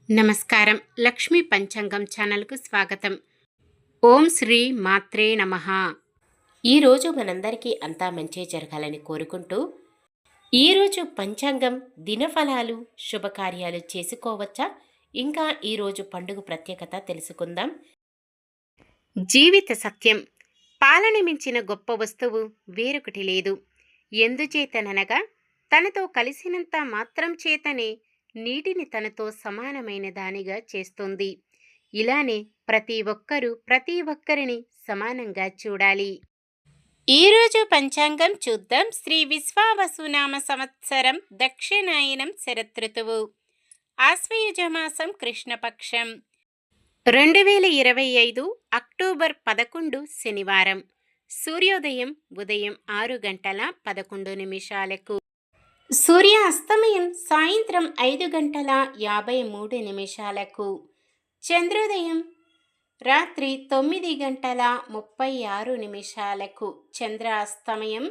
నమస్కారం. లక్ష్మీ పంచాంగం ఛానల్కు స్వాగతం. ఓం శ్రీ మాత్రే నమః. ఈరోజు మనందరికీ అంతా మంచి జరగాలని కోరుకుంటూ, ఈరోజు పంచాంగం దినఫలాలు శుభకార్యాలు చేసుకోవచ్చా, ఇంకా ఈరోజు పండుగ ప్రత్యేకత తెలుసుకుందాం. జీవిత సత్యం. పాలన మించిన గొప్ప వస్తువు వేరొకటి లేదు. ఎందుచేతననగా తనతో కలిసినంత మాత్రం చేతనే నీటిని తనతో సమానమైన దానిగా చేస్తుంది. ఇలానే ప్రతి ఒక్కరూ ప్రతి ఒక్కరిని సమానంగా చూడాలి. ఈరోజు పంచాంగం చూద్దాం. శ్రీ విశ్వావసునామ సంవత్సరం దక్షిణాయనం శరదృతువు, ఆశ్వయుజమాసం కృష్ణపక్షం, 2025 అక్టోబర్ 11 శనివారం. సూర్యోదయం ఉదయం 6:11. సూర్య అస్తమయం సాయంత్రం 5:53. చంద్రోదయం రాత్రి 9:36. చంద్ర అస్తమయం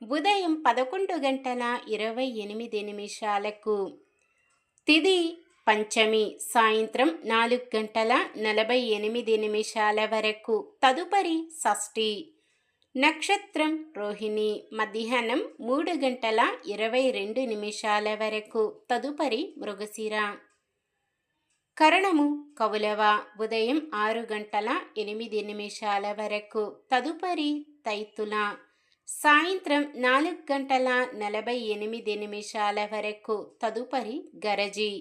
ఉదయం 11:28. తిథి పంచమి సాయంత్రం 4:48 వరకు. తదుపరి షష్ఠి. నక్షత్రం రోహిణి మధ్యాహ్నం 3:22 వరకు. తదుపరి మృగశిర. కరణము కౌలవ ఉదయం 6:08 వరకు. తదుపరి తైతుల సాయంత్రం 4:48 వరకు. తదుపరి గరజి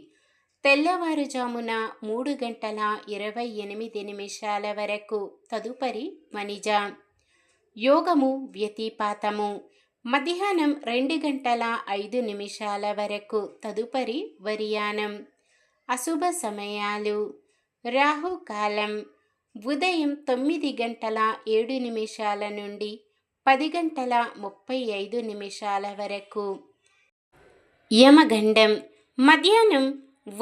తెల్లవారుజామున 3:28 వరకు. తదుపరి వనిజ. యోగము వ్యతిపాతము మధ్యాహ్నం 2:05 వరకు. తదుపరి వరియానం. అశుభ సమయాలు రాహుకాలం ఉదయం 9:07 నుండి 10:35 వరకు. యమగండం మధ్యాహ్నం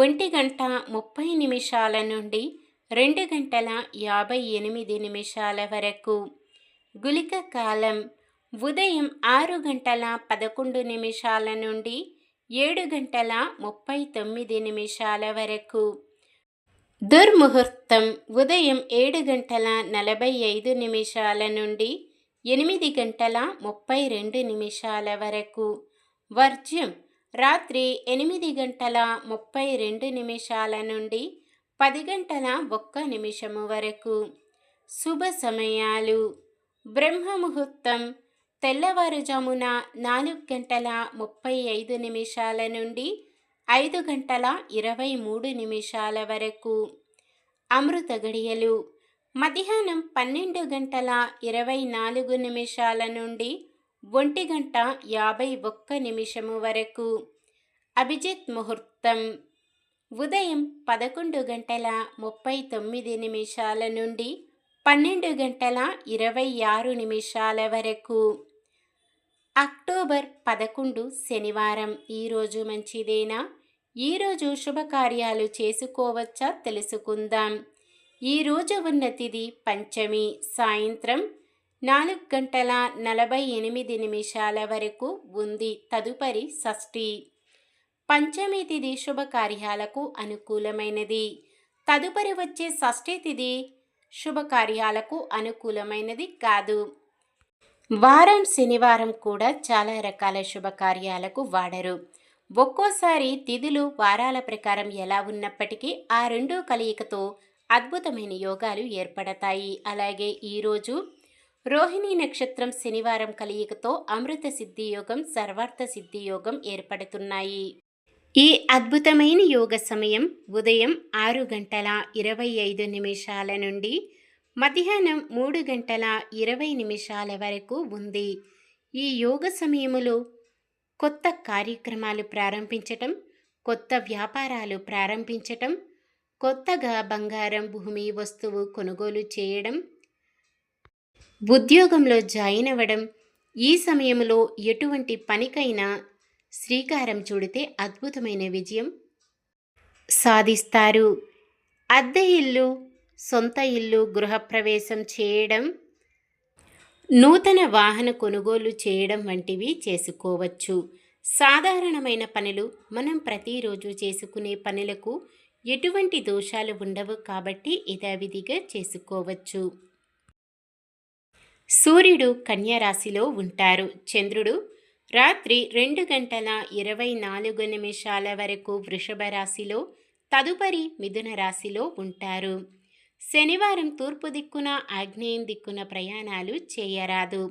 1:30 నుండి 2:58 వరకు. గుళిక కాలం ఉదయం 6:11 నుండి 7:39 వరకు. దుర్ముహూర్తం ఉదయం 7:45 నుండి 8:32 వరకు. వర్జ్యం రాత్రి 8:32 నుండి 10:01 వరకు. శుభ సమయాలు బ్రహ్మముహూర్తం తెల్లవారుజామున 4:35 నుండి 5:23 వరకు. అమృత గడియలు మధ్యాహ్నం 12:24 నుండి 1:51 వరకు. అభిజిత్ ముహూర్తం ఉదయం 11:39 నుండి 12:26 వరకు. అక్టోబర్ 11 శనివారం. ఈరోజు మంచిదేనా? ఈరోజు శుభకార్యాలు చేసుకోవచ్చా తెలుసుకుందాం. ఈరోజు ఉన్న తిథి పంచమి సాయంత్రం 4:48 వరకు ఉంది. తదుపరి షష్ఠి. పంచమి తిథి శుభకార్యాలకు అనుకూలమైనది. తదుపరి వచ్చే షష్ఠి తిథి శుభకార్యాలకు అనుకూలమైనది కాదు. వారం శనివారం కూడా చాలా రకాల శుభకార్యాలకు వాడరు. ఒక్కోసారి తిథులు వారాల ప్రకారం ఎలా ఉన్నప్పటికీ ఆ రెండూ కలయికతో అద్భుతమైన యోగాలు ఏర్పడతాయి. అలాగే ఈరోజు రోహిణి నక్షత్రం శనివారం కలయికతో అమృత సిద్ధి యోగం, సర్వార్థ సిద్ధి యోగం ఏర్పడుతున్నాయి. ఈ అద్భుతమైన యోగ సమయం ఉదయం 6:25 నుండి మధ్యాహ్నం 3:20 వరకు ఉంది. ఈ యోగ సమయములో కొత్త కార్యక్రమాలు ప్రారంభించటం, కొత్త వ్యాపారాలు ప్రారంభించటం, కొత్తగా బంగారం, భూమి, వస్తువు కొనుగోలు చేయడం, ఉద్యోగంలో జాయిన్ అవ్వడం, ఈ సమయంలో ఎటువంటి పనికైనా శ్రీకారం చుడితే అద్భుతమైన విజయం సాధిస్తారు. అద్దె ఇల్లు, సొంత ఇల్లు గృహప్రవేశం చేయడం, నూతన వాహన కొనుగోలు చేయడం వంటివి చేసుకోవచ్చు. సాధారణమైన పనులు మనం ప్రతిరోజు చేసుకునే పనులకు ఎటువంటి దోషాలు ఉండవు కాబట్టి యథావిధిగా చేసుకోవచ్చు. సూర్యుడు కన్యా రాశిలో ఉంటారు. చంద్రుడు రాత్రి 2:24 వరకు వృషభ రాశిలో, తదుపరి మిథున రాశిలో ఉంటారు. శనివారం తూర్పు దిక్కున ఆగ్నేయం దిక్కున ప్రయాణాలు చేయరాదు.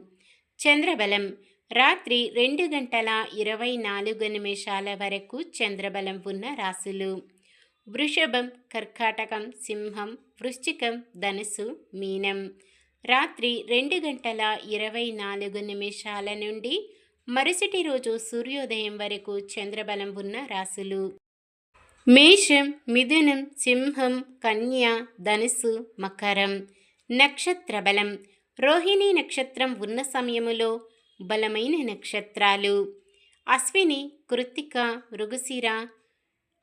చంద్రబలం రాత్రి 2:24 వరకు చంద్రబలం ఉన్న రాశులు: వృషభం, కర్కాటకం, సింహం, వృశ్చికం, ధనుసు, మీనం. రాత్రి 2:24 నుండి మరుసటి రోజు సూర్యోదయం వరకు చంద్రబలం ఉన్న రాశులు: మేషం, మిథునం, సింహం, కన్య, ధనుసు, మకరం. నక్షత్ర బలం: రోహిణి నక్షత్రం ఉన్న సమయములో బలమైన నక్షత్రాలు: అశ్విని, కృత్తిక, మృగశిర,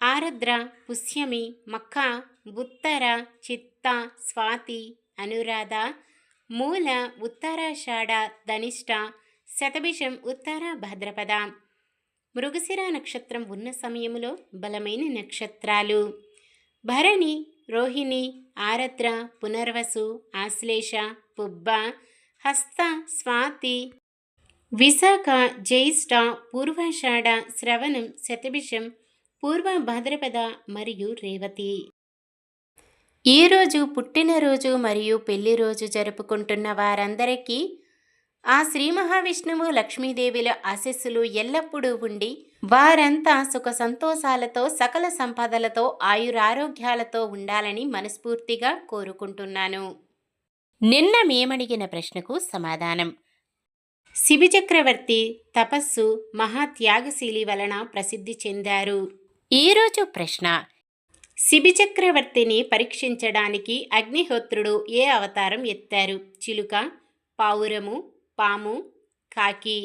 ఆరద్ర, పుష్యమి, మఖ, ఉత్తర, చిత్త, స్వాతి, అనురాధ, మూల, ఉత్తరాషాఢ, ధనిష్ట, శతభిషం, ఉత్తర భాద్రపద. మృగశిర నక్షత్రం ఉన్న సమయములో బలమైన నక్షత్రాలు: భరణి, రోహిణి, ఆరద్ర, పునర్వసు, ఆశ్లేష, పుబ్బ, హస్త, స్వాతి, విశాఖ, జ్యేష్ఠ, పూర్వాషాఢ, శ్రవణం, శతభిషం, పూర్వ భాద్రపద మరియు రేవతి. ఈరోజు పుట్టినరోజు మరియు పెళ్లి రోజు జరుపుకుంటున్న వారందరికీ ఆ శ్రీ మహావిష్ణువు, లక్ష్మీదేవిల ఆశీస్సులు ఎల్లప్పుడూ ఉండి వారంతా సుఖ సంతోషాలతో, సకల సంపదలతో, ఆయురారోగ్యాలతో ఉండాలని మనస్ఫూర్తిగా కోరుకుంటున్నాను. నిన్న మేమడిగిన ప్రశ్నకు సమాధానం: శిబి చక్రవర్తి తపస్సు, మహాత్యాగశీలి వలన ప్రసిద్ధి చెందారు. ఈరోజు ప్రశ్న: శిబి చక్రవర్తిని పరీక్షించడానికి అగ్నిహోత్రుడు ఏ అవతారం ఎత్తారు? చిలుక, పావురము, పాము, కాకి.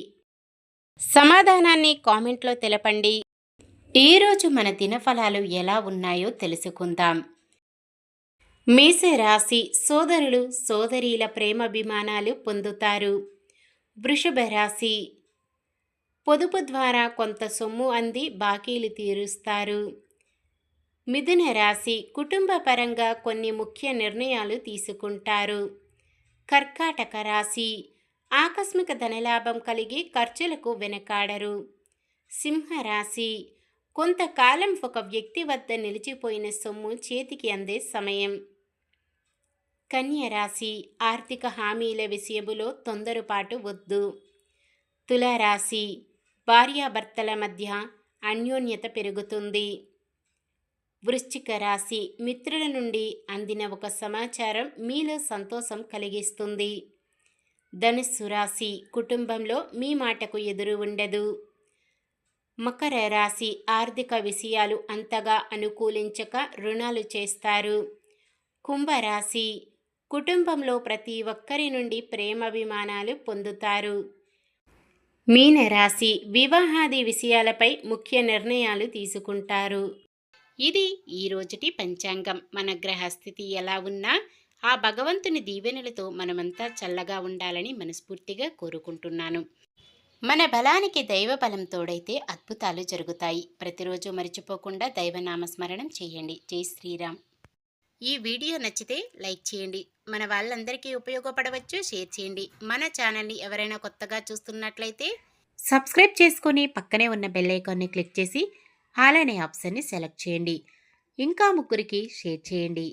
సమాధానాన్ని కామెంట్లో తెలపండి. ఈరోజు మన దినఫలాలు ఎలా ఉన్నాయో తెలుసుకుందాం. మేషరాశి: సోదరులు, సోదరీల ప్రేమాభిమానాలు పొందుతారు. వృషభ రాశి: పొదుపు ద్వారా కొంత సొమ్ము అంది బాకీలు తీరుస్తారు. మిథున రాశి: కుటుంబ పరంగా కొన్ని ముఖ్య నిర్ణయాలు తీసుకుంటారు. కర్కాటక రాశి: ఆకస్మిక ధనలాభం కలిగి ఖర్చులకు వెనకాడరు. సింహరాశి: కొంతకాలం ఒక వ్యక్తి వద్ద నిలిచిపోయిన సొమ్ము చేతికి అందే సమయం. కన్య రాశి: ఆర్థిక హామీల విషయములో తొందరపాటు వద్దు. తులారాశి: భార్యాభర్తల మధ్య అన్యోన్యత పెరుగుతుంది. వృశ్చిక రాశి: మిత్రుల నుండి అందిన ఒక సమాచారం మీలో సంతోషం కలిగిస్తుంది. ధనుస్సు రాశి: కుటుంబంలో మీ మాటకు ఎదురు ఉండదు. మకర రాశి: ఆర్థిక విషయాలు అంతగా అనుకూలించక రుణాలు చేస్తారు. కుంభరాశి: కుటుంబంలో ప్రతి ఒక్కరి నుండి ప్రేమాభిమానాలు పొందుతారు. మీనరాశి: వివాహాది విషయాలపై ముఖ్య నిర్ణయాలు తీసుకుంటారు. ఇది ఈ రోజుటి పంచాంగం. మన గ్రహస్థితి ఎలా ఉన్నా ఆ భగవంతుని దీవెనలతో మనమంతా చల్లగా ఉండాలని మనస్ఫూర్తిగా కోరుకుంటున్నాను. మన బలానికి దైవ బలం తోడైతే అద్భుతాలు జరుగుతాయి. ప్రతిరోజు మర్చిపోకుండా దైవనామస్మరణం చేయండి. జై శ్రీరామ్. ఈ వీడియో నచ్చితే లైక్ చేయండి. మన వాళ్ళందరికీ ఉపయోగపడవచ్చు. షేర్ చేయండి. మన ఛానల్ని ఎవరైనా కొత్తగా చూస్తున్నట్లయితే సబ్స్క్రైబ్ చేసుకొని పక్కనే ఉన్న బెల్ ఐకాన్ని క్లిక్ చేసి ఆల్ అనే ఆప్షన్ని సెలెక్ట్ చేయండి. ఇంకా ముగ్గురికి షేర్ చేయండి.